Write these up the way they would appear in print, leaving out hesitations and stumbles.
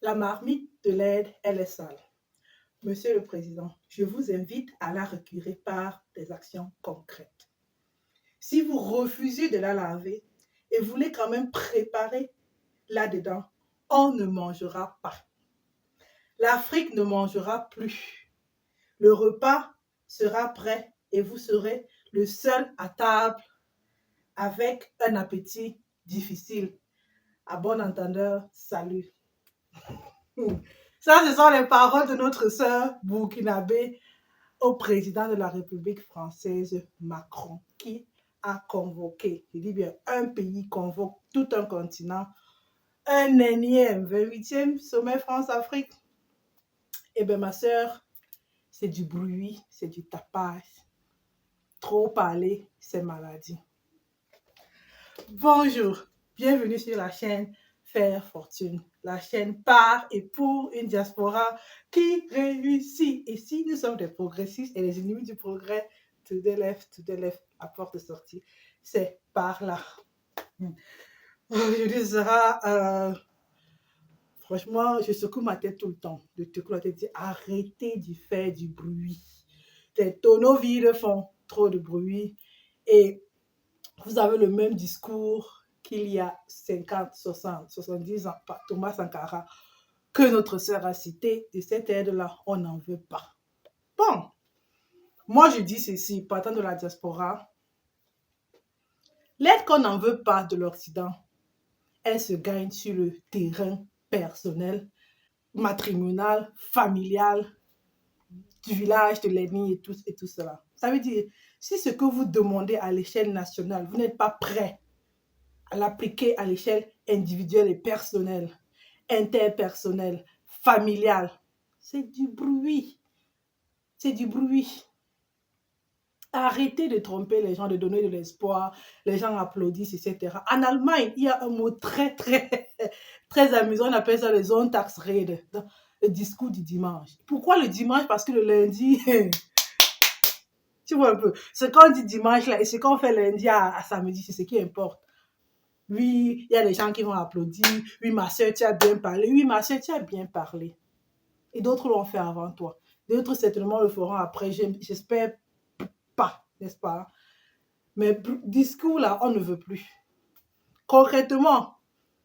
La marmite de l'aide, elle est sale. Monsieur le Président, je vous invite à la récurer par des actions concrètes. Si vous refusez de la laver et voulez quand même préparer là-dedans, on ne mangera pas. L'Afrique ne mangera plus. Le repas sera prêt et vous serez le seul à table avec un appétit difficile. À bon entendeur, salut. Ça, ce sont les paroles de notre sœur burkinabé au président de la République française, Macron, qui a convoqué, je dis bien un pays convoque tout un continent, un énième 28e sommet France-Afrique. Eh bien, ma sœur, c'est du bruit, c'est du tapage. Trop parler, c'est maladie. Bonjour, bienvenue sur la chaîne Faire Fortune, la chaîne par et pour une diaspora qui réussit. Et si nous sommes des progressistes et les ennemis du progrès, to the left, la porte de sortie, c'est par là. Aujourd'hui, ce sera... franchement, je secoue ma tête tout le temps. Je secoue la tête, je dis arrêtez de faire du bruit. Les tonneaux vides font trop de bruit. Et vous avez le même discours qu'il y a 50, 60, 70 ans par Thomas Sankara, que notre sœur a cité, de cette aide-là, on n'en veut pas. Bon, moi je dis ceci, partant de la diaspora, l'aide qu'on n'en veut pas de l'Occident, elle se gagne sur le terrain personnel, matrimonial, familial, du village, de l'ennemi et tout cela. Ça veut dire, si ce que vous demandez à l'échelle nationale, vous n'êtes pas prêt à l'appliquer à l'échelle individuelle et personnelle, interpersonnelle, familiale, c'est du bruit. C'est du bruit. Arrêtez de tromper les gens, de donner de l'espoir. Les gens applaudissent, etc. En Allemagne, il y a un mot très, très amusant. On appelle ça le Sonntagsrede, le discours du dimanche. Pourquoi le dimanche? Parce que le lundi, tu vois un peu, ce qu'on dit dimanche là et ce qu'on fait lundi à samedi, c'est ce qui importe. Oui, il y a des gens qui vont applaudir. Oui, ma soeur, tu as bien parlé. Oui, ma soeur, tu as bien parlé. Et d'autres l'ont fait avant toi. D'autres, certainement, le feront après. J'espère pas, n'est-ce pas? Mais discours, là, on ne veut plus. Concrètement,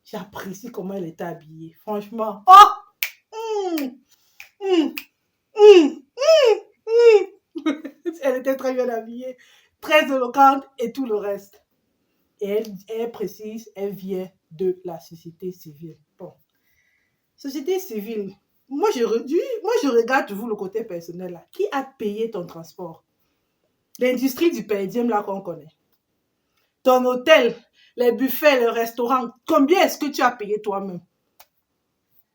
j'apprécie comment elle était habillée. Franchement. Oh! Elle était très bien habillée, très éloquente et tout le reste. Et elle précise, elle vient de la société civile. Bon. Société civile, moi je regarde toujours le côté personnel là. Qui a payé ton transport? L'industrie du per-diem là qu'on connaît. Ton hôtel, les buffets, les restaurants, combien est-ce que tu as payé toi-même?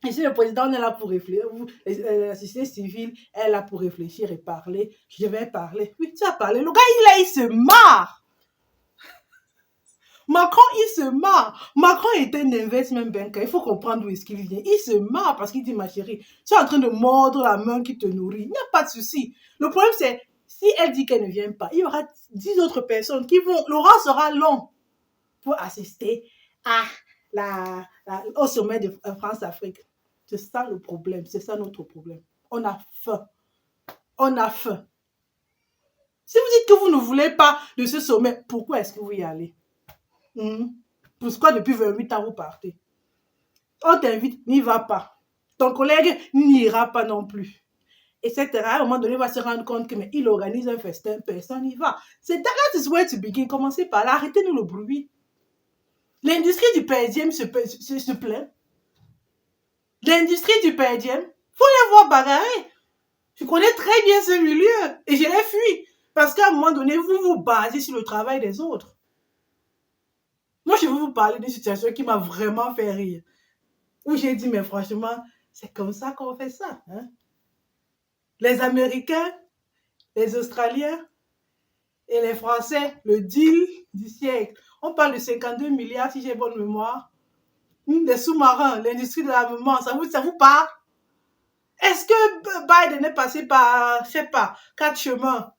Et si le président est là pour réfléchir, la société civile est là pour réfléchir et parler, je vais parler. Oui, tu as parlé. Le gars, il se marre. Macron, il se marre. Macron est un investment banker. Il faut comprendre d'où est-ce qu'il vient. Il se marre parce qu'il dit, ma chérie, tu es en train de mordre la main qui te nourrit. Il n'y a pas de souci. Le problème, c'est, si elle dit qu'elle ne vient pas, il y aura 10 autres personnes qui vont, le rang sera long pour assister au sommet de France-Afrique. C'est ça le problème. C'est ça notre problème. On a faim. On a faim. Si vous dites que vous ne voulez pas de ce sommet, pourquoi est-ce que vous y allez? Pourquoi depuis 28 ans vous partez? On t'invite, n'y va pas. Ton collègue n'ira pas non plus. Etc. À un moment donné, il va se rendre compte qu'il organise un festin, personne n'y va. C'est that is where to begin. Commencez par là, arrêtez-nous le bruit. L'industrie du per-diem se plaint. L'industrie du per-diem, faut les voir bagarrer. Je connais très bien ce milieu et je l'ai fui. Parce qu'à un moment donné, vous vous basez sur le travail des autres. Moi, je vais vous parler d'une situation qui m'a vraiment fait rire. Où j'ai dit, mais franchement, c'est comme ça qu'on fait ça. Hein? Les Américains, les Australiens et les Français, le deal du siècle. On parle de 52 milliards, si j'ai bonne mémoire. Les sous-marins, l'industrie de l'armement, ça vous parle? Est-ce que Biden est passé par, je sais pas, 4 chemins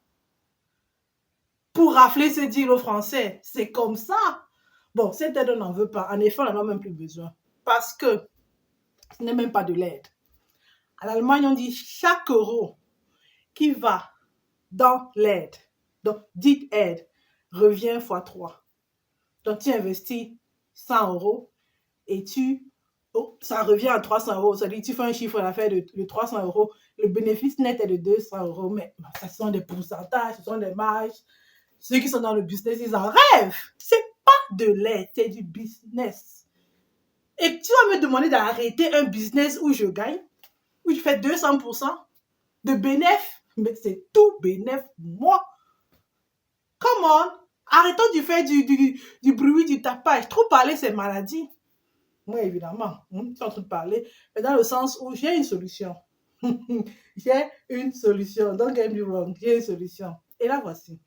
pour rafler ce deal aux Français? C'est comme ça. Bon, cette aide, on n'en veut pas. En effet, on n'en a même plus besoin. Parce que Ce n'est même pas de l'aide. En Allemagne, on dit chaque euro qui va dans l'aide, donc dite aide, revient fois 3. Donc tu investis 100 euros et ça revient à 300 euros. Ça veut dire que tu fais un chiffre d'affaires de 300 euros. Le bénéfice net est de 200 euros. Mais ce sont des pourcentages, ce sont des marges. Ceux qui sont dans le business, ils en rêvent. C'est pas de l'aide, c'est du business. Et tu vas me demander d'arrêter un business où je gagne, où je fais 200% de bénéfice. Mais c'est tout bénéfice, moi. Come on. Arrêtons de faire du bruit, du tapage. Trop parler, c'est maladie. Moi, évidemment, je suis en train de parler, mais dans le sens où j'ai une solution. J'ai une solution. Don't get me wrong, j'ai une solution. Et la voici.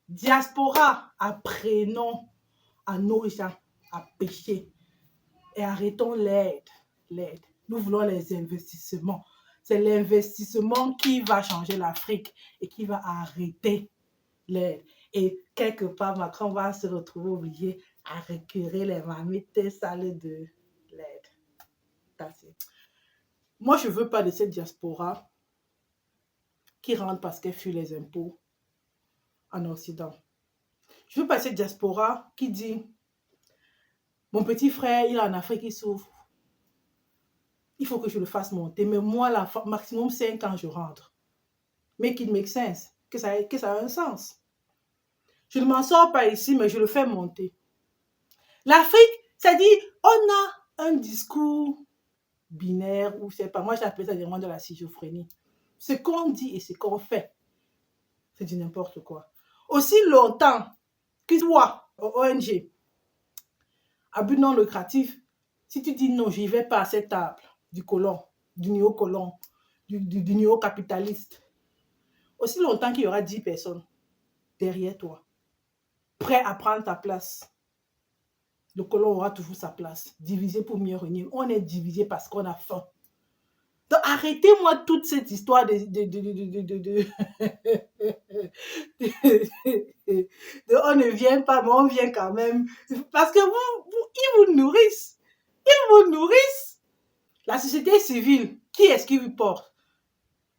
Diaspora, apprenons à nos gens à pêcher et arrêtons l'aide. Nous voulons les investissements. C'est l'investissement qui va changer l'Afrique et qui va arrêter l'aide. Et quelque part, Macron va se retrouver obligé à récupérer les marmites sales de l'aide. Moi, je ne veux pas de cette diaspora qui rentre parce qu'elle fuit les impôts en Occident. Je ne veux pas de cette diaspora qui dit « Mon petit frère, il est en Afrique, il souffre. Il faut que je le fasse monter. Mais moi, maximum 5 ans, je rentre. Make it make sense. Que ça a un sens. Je ne m'en sors pas ici, mais je le fais monter. » L'Afrique, ça dit, on a un discours binaire, ou je sais pas, moi j'appelle ça vraiment de la schizophrénie. Ce qu'on dit et ce qu'on fait, c'est du n'importe quoi. Aussi longtemps que toi, ONG, à but non lucratif, si tu dis non, je n'y vais pas à cette table du colon, du néocolon, du néo-capitaliste, aussi longtemps qu'il y aura 10 personnes derrière toi, prêts à prendre ta place, le colon aura toujours sa place. Divisé pour mieux régner. On est divisé parce qu'on a faim. Donc arrêtez-moi toute cette histoire de on ne vient pas, mais on vient quand même. Parce que ils vous nourrissent. Ils vous nourrissent. La société civile, qui est-ce qui vous porte?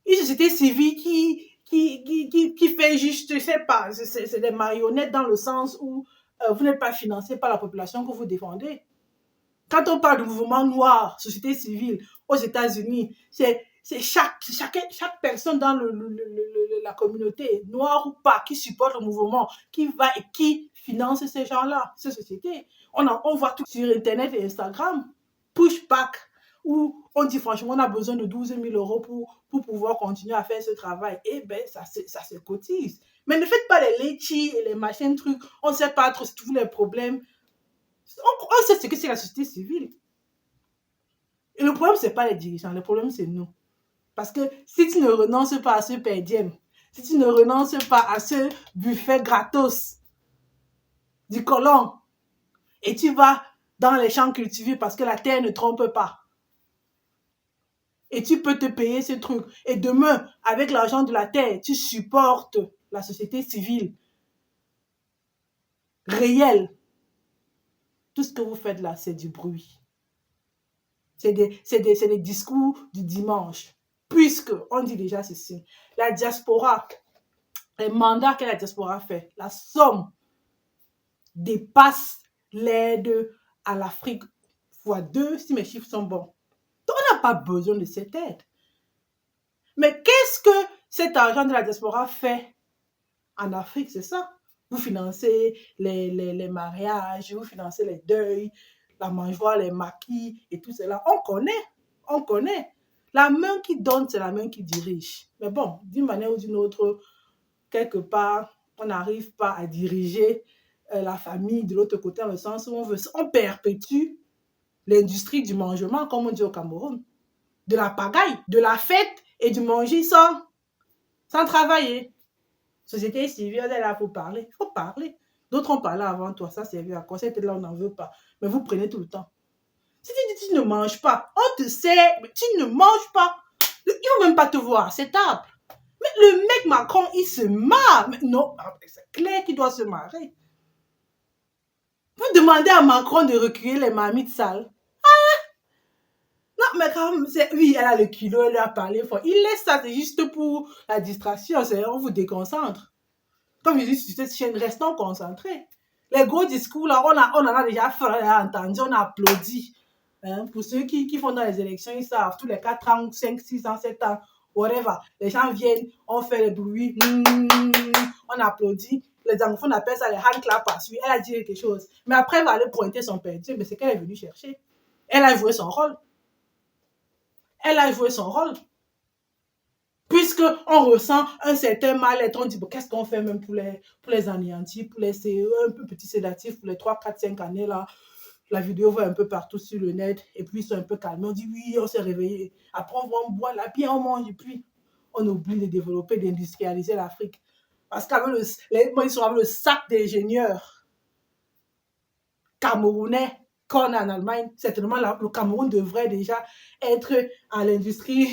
Une société civile qui fait juste, je sais pas, c'est des marionnettes dans le sens où vous n'êtes pas financé par la population que vous défendez. Quand on parle de mouvement noir, société civile, aux États-Unis, c'est chaque personne dans la communauté, noire ou pas, qui supporte le mouvement, qui va et qui finance ces gens-là, ces sociétés. On voit tout sur Internet et Instagram, pushback, où on dit franchement, on a besoin de 12 000 euros pour pouvoir continuer à faire ce travail. Eh bien, ça se cotise. Mais ne faites pas les litchis et les machins trucs. On ne sait pas trop tous les problèmes. On sait ce que c'est la société civile. Et le problème, ce n'est pas les dirigeants. Le problème, c'est nous. Parce que si tu ne renonces pas à ce per diem, si tu ne renonces pas à ce buffet gratos du colon, et tu vas dans les champs cultivés parce que la terre ne trompe pas, et tu peux te payer ce truc, et demain, avec l'argent de la terre, tu supportes la société civile réelle. Tout ce que vous faites là, c'est du bruit. C'est des discours du dimanche. Puisque, on dit déjà ceci, la diaspora, les mandats que la diaspora fait, la somme dépasse l'aide à l'Afrique x2, si mes chiffres sont bons. Donc, on n'a pas besoin de cette aide. Mais qu'est-ce que cet argent de la diaspora fait en Afrique? C'est ça. Vous financez les mariages, vous financez les deuils, la mangeoire, les maquis et tout cela. On connaît. La main qui donne, c'est la main qui dirige. Mais bon, d'une manière ou d'une autre, quelque part, on n'arrive pas à diriger la famille de l'autre côté, dans le sens où on perpétue l'industrie du mangement, comme on dit au Cameroun. De la pagaille, de la fête et du manger sans travailler. Société civile, elle est là pour parler. Il faut parler. D'autres ont parlé avant toi. Ça servait à quoi? Cette là, on n'en veut pas. Mais vous prenez tout le temps. Si tu dis que tu ne manges pas, on te sait, mais tu ne manges pas. Ils ne vont même pas te voir à cette table. Mais le mec Macron, il se marre. Mais non, c'est clair qu'il doit se marrer. Vous demandez à Macron de recueillir les marmites sales. Ah! Oui, elle a le kilo, elle lui a parlé fort. Il laisse ça, c'est juste pour la distraction, on vous déconcentre. Comme je dis sur cette chaîne, restons concentrés. Les gros discours, là, on en a déjà fait, entendu, on a applaudi. Hein, pour ceux qui font dans les élections, ils savent, tous les 4 ans, 5, 6 ans, 7 ans, whatever. Les gens viennent, on fait les bruits, on applaudit. Les anglophones appellent ça les hand clappers. Oui, elle a dit quelque chose. Mais après, elle va aller pointer son père. Mais c'est qu'elle est venue chercher. Elle a joué son rôle. Elle a joué son rôle. Puisqu'on ressent un certain mal-être, on dit, bon, qu'est-ce qu'on fait même pour les anéantir, pour les un peu petit sédatif, pour les 3, 4, 5 années là. La vidéo va un peu partout sur le net, et puis ils sont un peu calmés. On dit, oui, on s'est réveillé. Après, on boit la bière, on mange, et puis on oublie de développer, d'industrialiser l'Afrique. Parce qu'avec ils sont avec le sac d'ingénieurs camerounais qu'on a en Allemagne, certainement le Cameroun devrait déjà être à l'industrie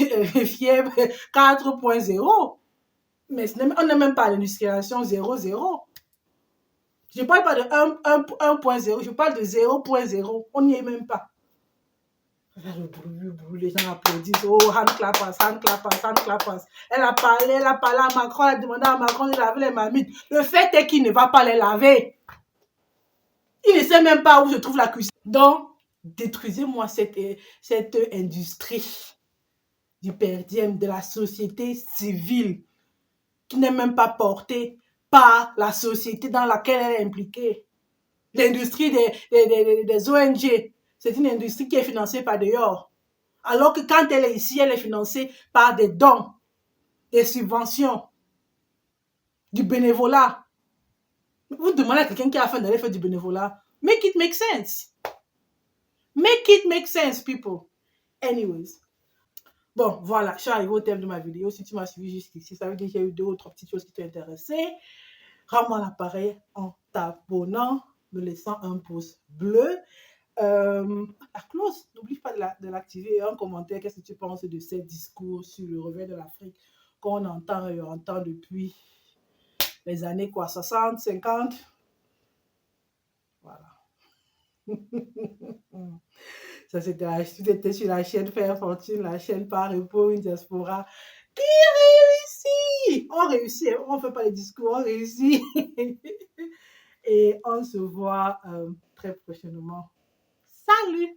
fièvre 4.0. Mais on n'est même pas à l'industrialisation 0.0. Je ne parle pas de 1.0, je parle de 0.0. On n'y est même pas. Les gens applaudissent. Oh, hand clappers, hand clappers, hand clappers. Elle a parlé à Macron, elle a demandé à Macron de laver les marmites. Le fait est qu'il ne va pas les laver. Il ne sait même pas où se trouve la cuisine. Donc, détruisez-moi cette industrie du per diem, de la société civile, qui n'est même pas portée par la société dans laquelle elle est impliquée. L'industrie des ONG, c'est une industrie qui est financée par dehors. Alors que quand elle est ici, elle est financée par des dons, des subventions, du bénévolat. Vous demandez à quelqu'un qui a faim d'aller faire du bénévolat. Make it make sense. Make it make sense, people. Anyways. Bon, voilà, je suis arrivée au terme de ma vidéo. Si tu m'as suivi jusqu'ici, ça veut dire qu'il y a eu 2 ou 3 petites choses qui t'ont intéressé. Rends-moi l'appareil en t'abonnant, me laissant un pouce bleu. La cloche, n'oublie pas de l'activer. Un commentaire, qu'est-ce que tu penses de ces discours sur le revers de l'Afrique qu'on entend et entend depuis les années 60, 50. Voilà. Ça, c'était sur la chaîne Faire Fortune, la chaîne par pour une diaspora qui réussit. On réussit, on ne fait pas les discours, on réussit. Et on se voit très prochainement. Salut!